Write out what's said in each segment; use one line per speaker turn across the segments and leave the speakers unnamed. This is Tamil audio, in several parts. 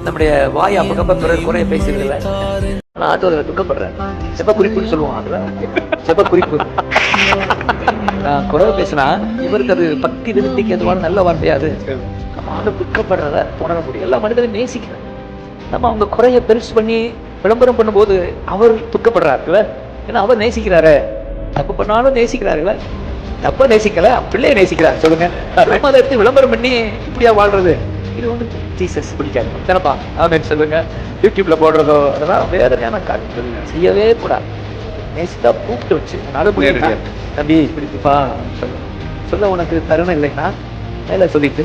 நம்முடைய வாய் அப்பக்கப்ப பிறர் குறைய பேசுறது இல்லை. ஆனா ஆட்டோல துக்கப்படுறேன். செப்ப குறிப்புன்னு சொல்லுவான். அதுதான் செப்ப குறிப்பு. நான் குறைய பேசினா இவருக்கு அது பக்தி விருத்திக்கு எதுவான நல்ல வார்த்தையாது. நம்ம துக்கப்படுறத உணர முடியும். எல்லா மனிதரையும் நேசிக்கிறேன். நம்ம அவங்க குறைய பெருசு பண்ணி விளம்பரம் பண்ணும்போது அவர் துக்கப்படுறாருல. ஏன்னா அவர் நேசிக்கிறாரு. தப்பு பண்ணாலும் நேசிக்கிறாருல. தப்ப நேசிக்கல, பிள்ளைய நேசிக்கிறார். சொல்லுங்க, நம்ம அதை எடுத்து விளம்பரம் பண்ணி இப்படியா வாழ்றது? இது வந்து ஜீசஸ் பிடிக்காது தானப்பா. ஆமென் சொல்லுங்க. யூடியூப்ல போடுறதோ அதெல்லாம் வேதனையான காரியம். செய்யவே கூடாது. நேசித்தா கூப்பிட்டு வச்சு தம்பி பிடிக்குப்பா சொல்ல உனக்கு தருணம் இல்லைன்னா மேல சொல்லிட்டு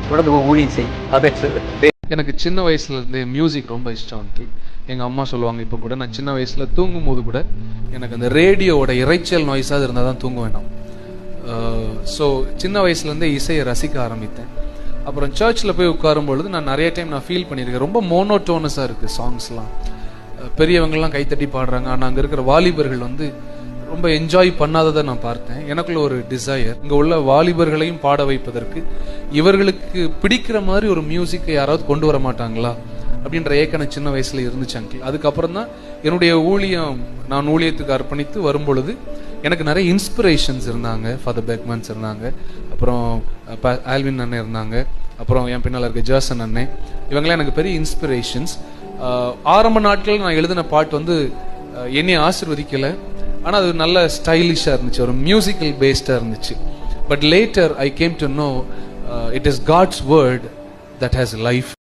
தொடர்ந்து ஊழியம் செய். ஆமென் சொல்லு.
எனக்கு சின்ன வயசுல இருந்து மியூசிக் ரொம்ப இஷ்டம் வந்து. எங்கள் அம்மா சொல்லுவாங்க, இப்போ கூட நான் சின்ன வயசில் தூங்கும் போது கூட எனக்கு அந்த ரேடியோவோட இறைச்சல் நாய்ஸாக இருந்தால் தான் தூங்க வேண்டாம். ஸோ சின்ன வயசுலேருந்தே இசையை ரசிக்க ஆரம்பித்தேன். அப்புறம் சர்ச்சில் போய் உட்காரும் பொழுது நான் நிறைய டைம் நான் ஃபீல் பண்ணியிருக்கேன், ரொம்ப மோனோட்டோனஸாக இருக்குது சாங்ஸ்லாம். பெரியவங்கள்லாம் கைத்தட்டி பாடுறாங்க, ஆனால் அங்கே இருக்கிற வாலிபர்கள் வந்து ரொம்ப என்ஜாய் பண்ணாததை நான் பார்த்தேன். எனக்குள்ள ஒரு டிசையர், இங்கே உள்ள வாலிபர்களையும் பாட வைப்பதற்கு இவர்களுக்கு பிடிக்கிற மாதிரி ஒரு மியூசிக்கை யாராவது கொண்டு வர மாட்டாங்களா அப்படின்ற ஏக்கனை சின்ன வயசுல இருந்துச்சு அங்கிள். அதுக்கப்புறம் தான் என்னுடைய நான் ஊழியத்துக்கு அர்ப்பணித்து வரும்பொழுது எனக்கு நிறைய இன்ஸ்பிரேஷன்ஸ் இருந்தாங்க. ஃபாதர் பெக்மன்ஸ் இருந்தாங்க, அப்புறம் ஆல்வின் அண்ணன் இருந்தாங்க, அப்புறம் என் பின்னால் இருக்க ஜாசன் அண்ணன். இவங்களாம் எனக்கு பெரிய இன்ஸ்பிரேஷன்ஸ். ஆரம்ப நாட்கள் நான் எழுதின பாட்டு வந்து என்னை ஆசிர்வதிக்கலை, ஆனால் அது நல்ல ஸ்டைலிஷாக இருந்துச்சு, ஒரு மியூசிக்கல் பேஸ்டாக இருந்துச்சு. But later I came to know it is God's word that has life.